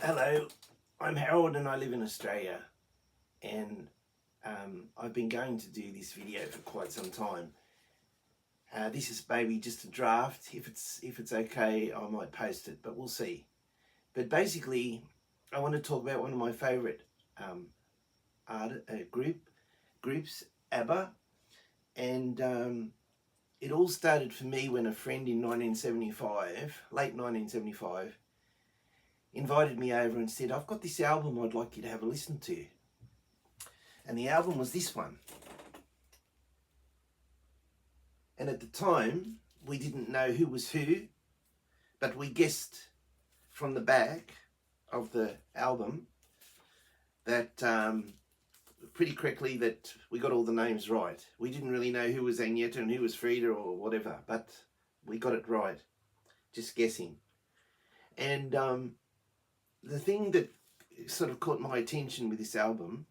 Hello, I'm Harold and I live in Australia, and I've been going to do this video for quite some time. This is maybe just a draft. If it's okay, I might post it, but we'll see. But basically, I want to talk about one of my favourite groups, Abba, and it all started for me when a friend in 1975, late 1975, invited me over and said, "I've got this album I'd like you to have a listen to." And the album was this one. And at the time, we didn't know who was who, but we guessed from the back of the album that pretty correctly that we got all the names right. We didn't really know who was Agneta and who was Frida or whatever, but we got it right, just guessing. And the thing that sort of caught my attention with this album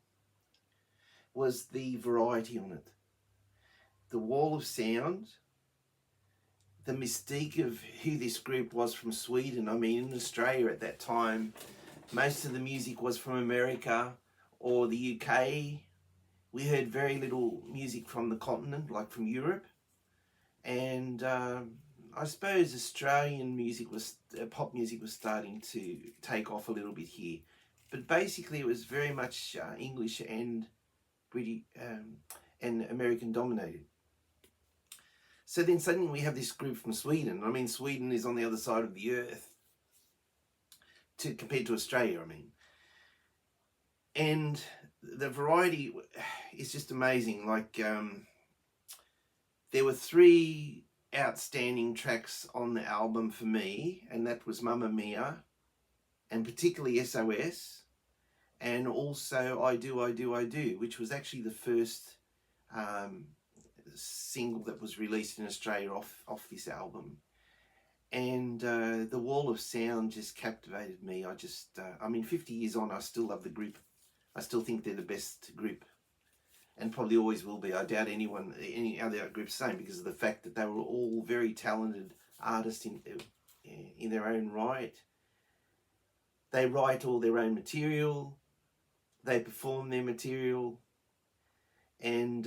was the variety on it. The wall of sound, the mystique of who this group was from Sweden. I mean, in Australia at that time, most of the music was from America or the UK. We heard very little music from the continent, like from Europe. And I suppose Australian music pop music was starting to take off a little bit here. But basically it was very much English and British and American dominated. So then suddenly we have this group from Sweden. I mean, Sweden is on the other side of the earth compared to Australia, I mean. And the variety is just amazing. Like, there were 3 outstanding tracks on the album for me, and that was Mamma Mia, and particularly SOS, and also I Do, I Do, I Do, which was actually the first single that was released in Australia off this album. And the wall of sound just captivated me. I mean, 50 years on, I still love the group. I still think they're the best group, and probably always will be. I doubt any other group's same, because of the fact that they were all very talented artists in their own right. They write all their own material, they perform their material, and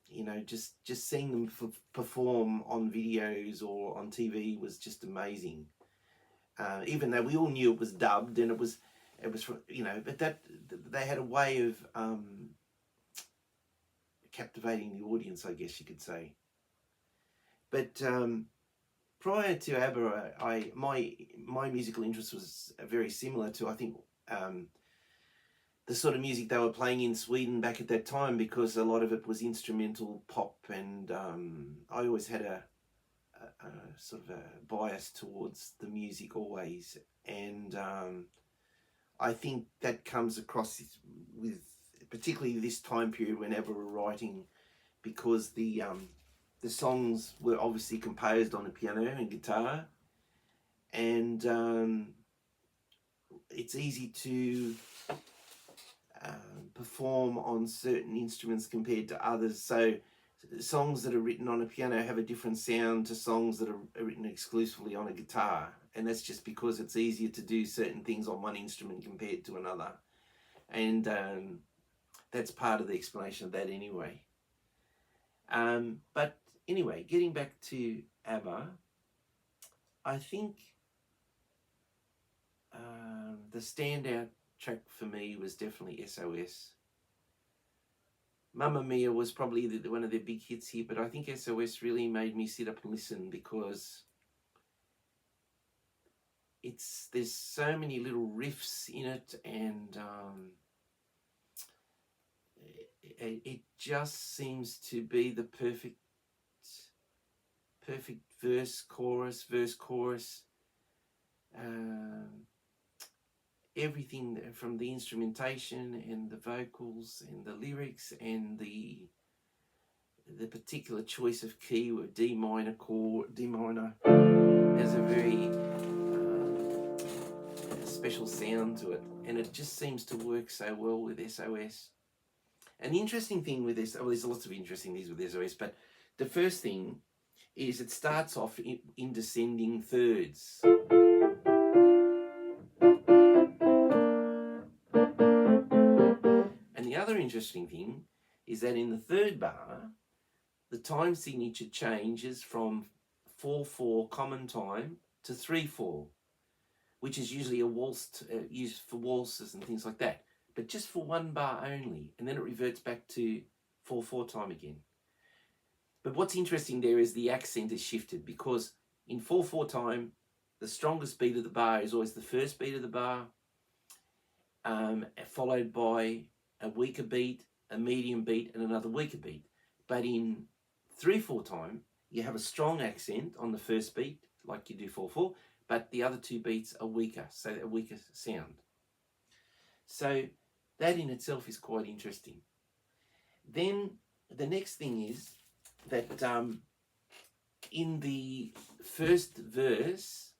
you know, just seeing them perform on videos or on TV was just amazing. Even though we all knew it was dubbed and it was from, you know, but that they had a way of captivating the audience, I guess you could say. But prior to Abba, my musical interest was very similar to, I think, the sort of music they were playing in Sweden back at that time, because a lot of it was instrumental pop, and I always had a sort of a bias towards the music always, and I think that comes across with particularly this time period whenever we're writing, because the songs were obviously composed on a piano and guitar, and it's easy to perform on certain instruments compared to others. So songs that are written on a piano have a different sound to songs that are written exclusively on a guitar, and that's just because it's easier to do certain things on one instrument compared to another, and that's part of the explanation of that anyway. But anyway, getting back to Abba, I think the standout track for me was definitely SOS. Mamma Mia was probably one of their big hits here, but I think SOS really made me sit up and listen, because there's so many little riffs in it, and it just seems to be the perfect verse chorus. Everything from the instrumentation and the vocals and the lyrics and the particular choice of key, with D minor has a very special sound to it, and it just seems to work so well with SOS. And the interesting thing with this, well, there's lots of interesting things with SOS, but the first thing is it starts off in descending thirds. interesting thing is that in the third bar, the time signature changes from 4/4 common time to 3/4, which is usually a waltz used for waltzes and things like that, but just for one bar only, and then it reverts back to 4/4 time again. But what's interesting there is the accent is shifted, because in 4/4 time, the strongest beat of the bar is always the first beat of the bar, followed by a weaker beat, a medium beat, and another weaker beat. But in 3/4 time, you have a strong accent on the first beat, like you do 4/4, but the other two beats are weaker, so a weaker sound. So that in itself is quite interesting. Then the next thing is that in the first verse,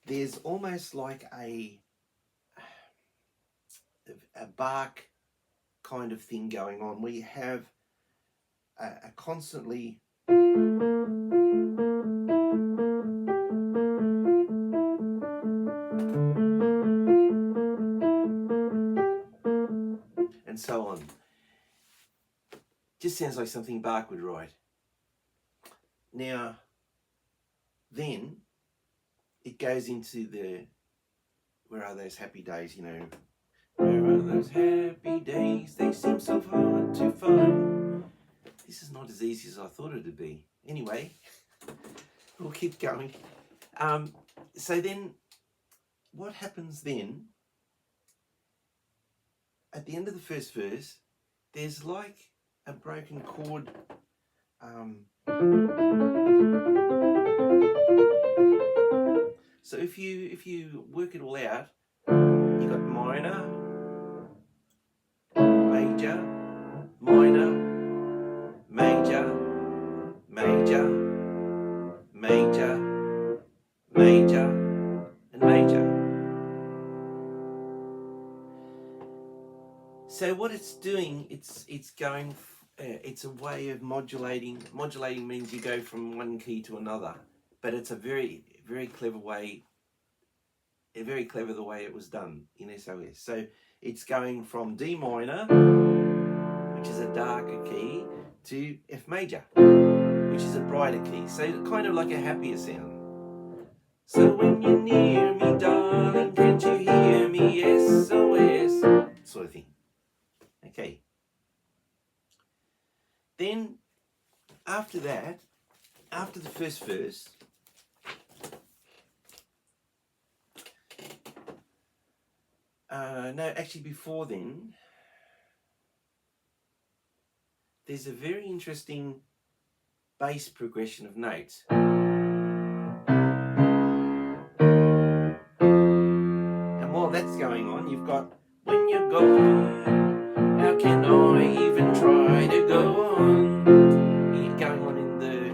there's almost like a bark kind of thing going on, where you have a constantly and so on. Just sounds like something Bach would write. Now, then it goes into the, where are those happy days, you know? Where are those happy days? They seem so hard to find. This is not as easy as I thought it would be. Anyway, we'll keep going. So then, what happens then, at the end of the first verse, there's like a broken chord. So if you work it all out, you got minor, major, minor, major, major, major, major, and major. So what it's doing, it's going. It's a way of modulating. Modulating means you go from one key to another, but it's a very, very clever way. Very clever the way it was done in SOS. So it's going from D minor, which is a darker key, to F major, which is a brighter key. So kind of like a happier sound. So when you're near me, darling, can't you hear me? SOS, sort of thing. Okay. Then, after that, after the first verse, no, actually before then, there's a very interesting bass progression of notes. And while that's going on, you've got, when you're gone, how can I even try to go on? Going on in the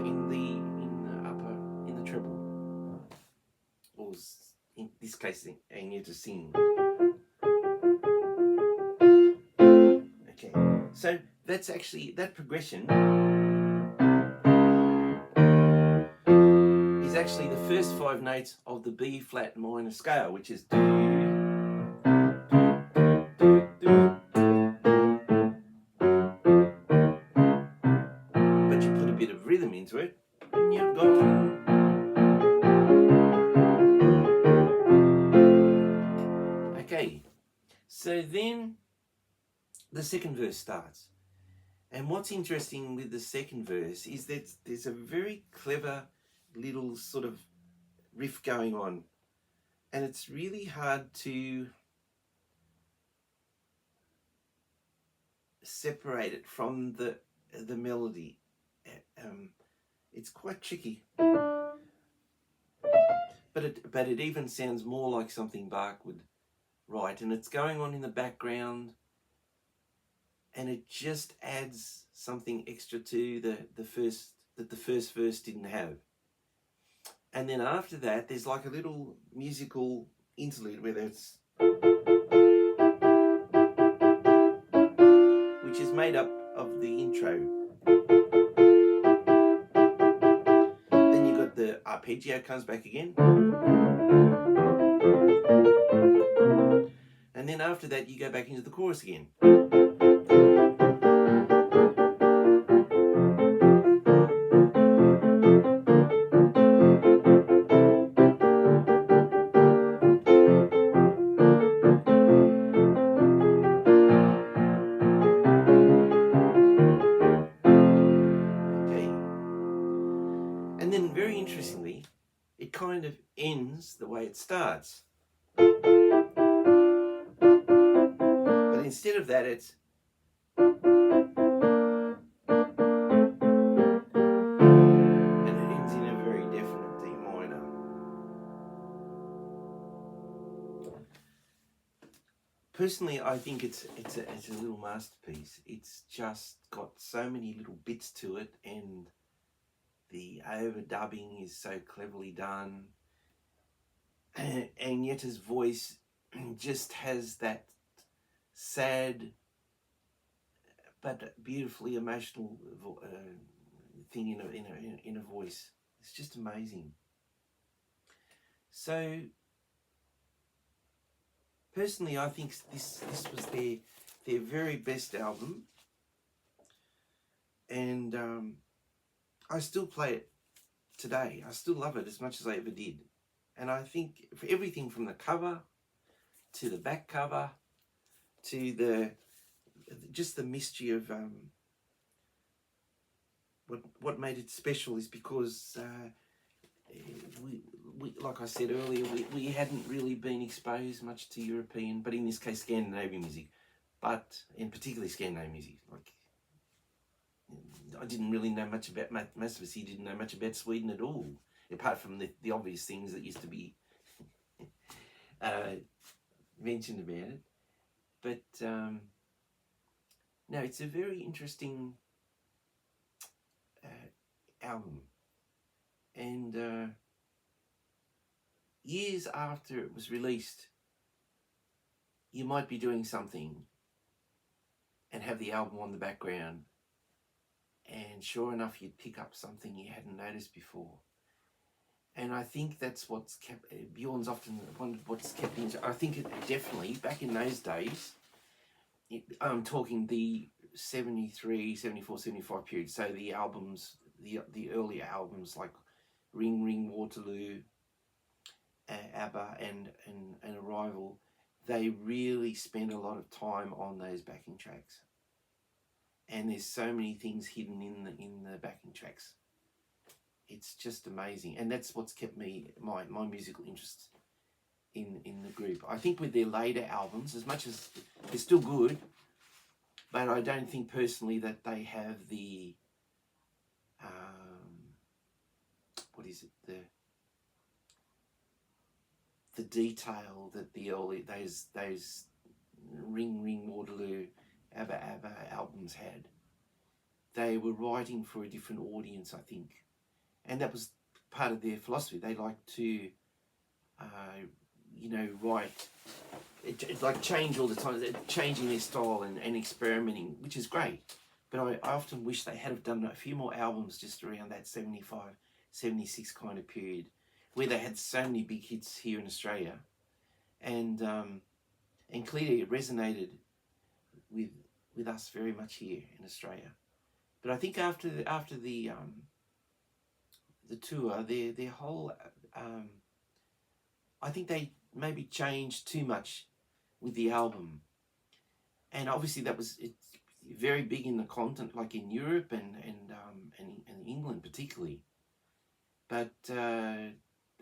upper, in the treble, or in this case, I need to sing. Okay, so that's actually, that progression is actually the first 5 notes of the B flat minor scale, which is do, do, do. But you put a bit of rhythm into it, and you're gone. Okay, so then the second verse starts. And what's interesting with the second verse is that there's a very clever little sort of riff going on. And it's really hard to separate it from the melody. It's quite tricky. But it even sounds more like something Bach would write. And it's going on in the background. And it just adds something extra to the first verse didn't have. And then after that, there's like a little musical interlude where it's, which is made up of the intro. Then you got the arpeggio comes back again. And And then after that, you go back into the chorus again. And then, very interestingly, it kind of ends the way it starts. But instead of that, it's... and it ends in a very definite D minor. Personally, I think it's a little masterpiece. It's just got so many little bits to it, and the overdubbing is so cleverly done, and yet his voice just has that sad but beautifully emotional thing in a voice. It's just amazing. So personally, I think this was their very best album, and I still play it today. I still love it as much as I ever did. And I think for everything from the cover to the back cover to just the mystery of what made it special is because we like I said earlier, we hadn't really been exposed much to European, but in this case Scandinavian music, but in particularly Scandinavian music. Like, I didn't really know much about, most of us here didn't know much about Sweden at all, apart from the obvious things that used to be mentioned about it. But no, it's a very interesting album. And years after it was released, you might be doing something and have the album on the background, and sure enough, you'd pick up something you hadn't noticed before. And I think that's what's kept, Bjorn's often wondered what's kept me. I think it definitely, back in those days, I'm talking the 73, 74, 75 period, so the albums, the earlier albums like Ring Ring Waterloo, Abba and Arrival, they really spend a lot of time on those backing tracks. And there's so many things hidden in the backing tracks. It's just amazing, and that's what's kept me my musical interest in the group. I think with their later albums, as much as they're still good, but I don't think personally that they have the what is it, the detail that the early those Ring Ring Waterloo, Abba albums had. They were writing for a different audience, I think, and that was part of their philosophy. They like to write it like change all the time, changing their style and experimenting, which is great. But I often wish they had have done a few more albums just around that 75, 76 kind of period, where they had so many big hits here in Australia, and clearly it resonated with us very much here in Australia. But I think after the tour, their whole I think they maybe changed too much with the album, and obviously that was very big in the continent, like in Europe and England particularly. But a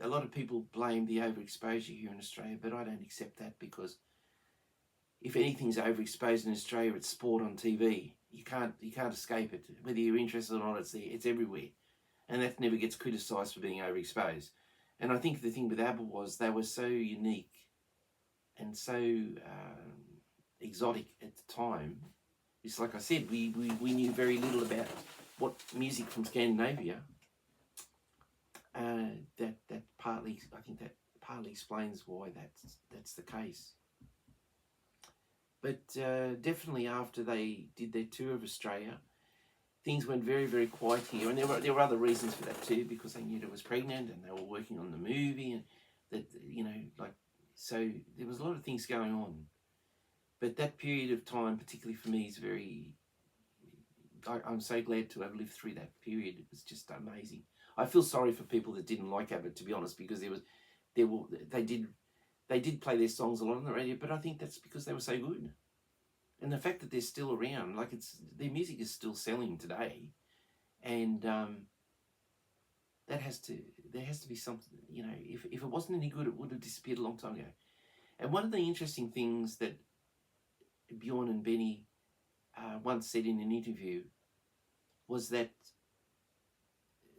lot of people blame the overexposure here in Australia, but I don't accept that, because if anything's overexposed in Australia, it's sport on TV. You can't escape it. Whether you're interested or not, it's there. It's everywhere, and that never gets criticised for being overexposed. And I think the thing with Abba was they were so unique and so exotic at the time. It's like I said, we knew very little about what music from Scandinavia. That partly explains why that's the case. But definitely after they did their tour of Australia, things went very, very quiet here, and there were other reasons for that too, because they knew I was pregnant and they were working on the movie, and that so there was a lot of things going on. But that period of time, particularly for me, is I'm so glad to have lived through that period. It was just amazing. I feel sorry for people that didn't like Abba, to be honest, because they did play their songs a lot on the radio, but I think that's because they were so good. And the fact that they're still around, like their music is still selling today, and there has to be something, if it wasn't any good, it would have disappeared a long time ago. And one of the interesting things that Bjorn and Benny once said in an interview was that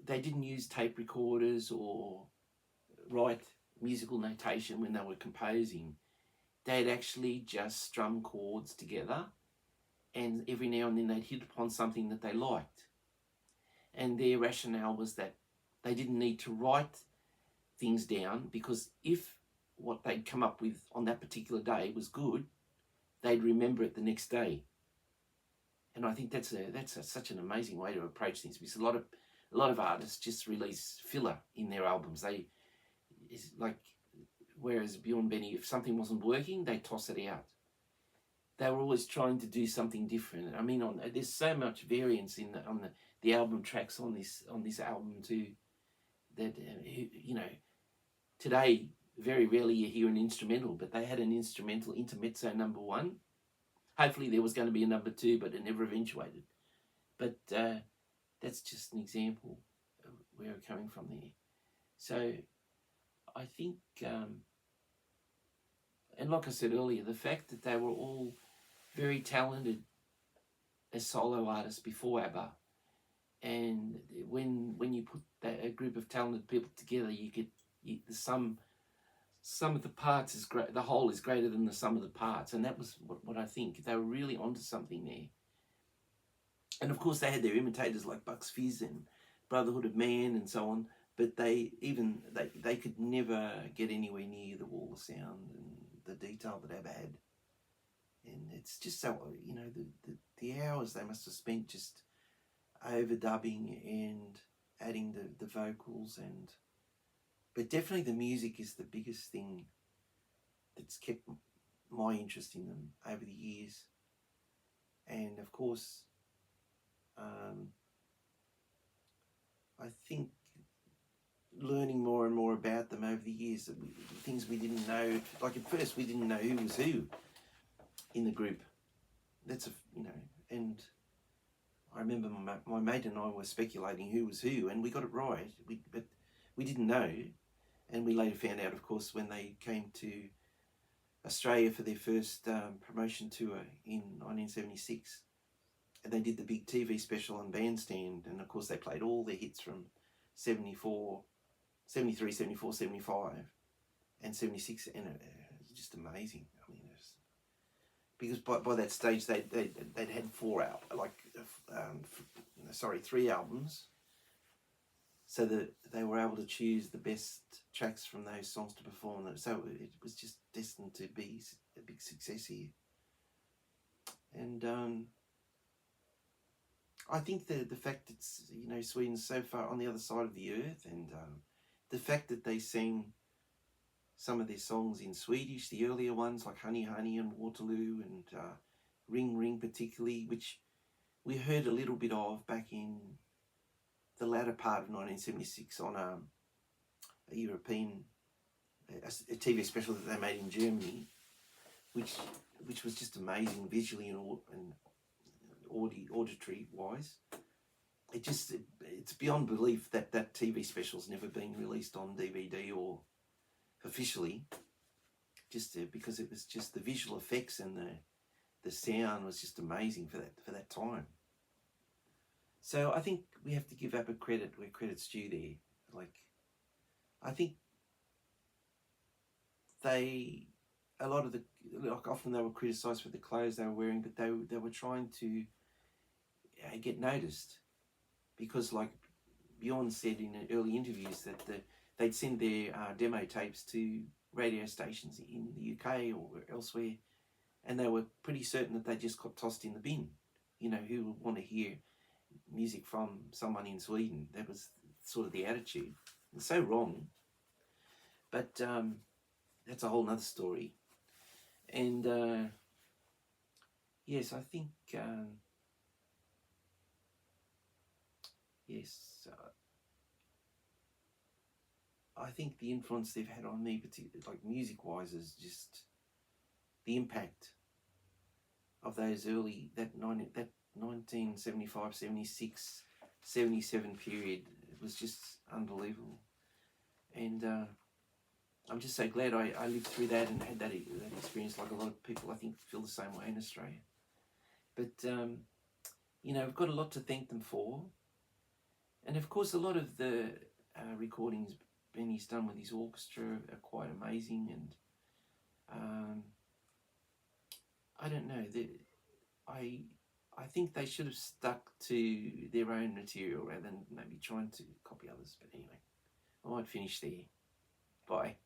they didn't use tape recorders or write musical notation when they were composing. They'd actually just strum chords together, and every now and then they'd hit upon something that they liked. And their rationale was that they didn't need to write things down, because if what they'd come up with on that particular day was good, they'd remember it the next day. And I think that's such an amazing way to approach things, because a lot of artists just release filler in their albums. Whereas Bjorn, Benny, if something wasn't working, they toss it out. They were always trying to do something different. I mean, there's so much variance on the album tracks on this album too, that today very rarely you hear an instrumental, but they had an instrumental intermezzo number 1. Hopefully there was going to be a number 2, but it never eventuated. But that's just an example of where we're coming from there. So I think, and like I said earlier, the fact that they were all very talented as solo artists before ABBA, and when you put a group of talented people together, you get the sum of the parts is great. The whole is greater than the sum of the parts, and that was what I think. They were really onto something there. And of course, they had their imitators like Bucks Fizz and Brotherhood of Man and so on, but they could never get anywhere near the wall of sound and the detail that ABBA had. And it's just so, the hours they must have spent just overdubbing and adding the vocals, but definitely the music is the biggest thing that's kept my interest in them over the years. And of course, I think learning more and more about them over the years, things we didn't know, like at first we didn't know who was who in the group. And I remember my mate and I were speculating who was who, and we got it right, but we didn't know. And we later found out, of course, when they came to Australia for their first promotion tour in 1976. And they did the big TV special on Bandstand. And, of course, they played all their hits from 74, 73, 74, 75, and 76. And it was just amazing. I mean, because by that stage, they'd had 3 albums. So that they were able to choose the best tracks from those songs to perform. So it was just destined to be a big success here. And I think the fact that Sweden's so far on the other side of the earth, and the fact that they sang some of their songs in Swedish, the earlier ones like Honey Honey and Waterloo and Ring Ring particularly, which we heard a little bit of back in the latter part of 1976 on a European a TV special that they made in Germany, which was just amazing visually and auditory wise. It's beyond belief that TV special's never been released on DVD or officially, because it was just the visual effects and the sound was just amazing for that time. So I think we have to give ABBA credit where credit's due there. I think often they were criticised for the clothes they were wearing, but they were trying to get noticed, because like Bjorn said in early interviews that they'd send their demo tapes to radio stations in the UK or elsewhere, and they were pretty certain that they just got tossed in the bin. Who would want to hear music from someone in Sweden? That was sort of the attitude. It's so wrong, but that's a whole nother story. And yes, I think, yes, I think the influence they've had on me, particularly like music-wise, is just the impact of those early, that 1975, 76, 77 period. It was just unbelievable. And I'm just so glad I lived through that and had that experience, like a lot of people I think feel the same way in Australia. But, you know, I've got a lot to thank them for. And of course, a lot of the recordings Benny's done with his orchestra are quite amazing. And I don't know, I think they should have stuck to their own material rather than maybe trying to copy others. But anyway, I might finish there. Bye.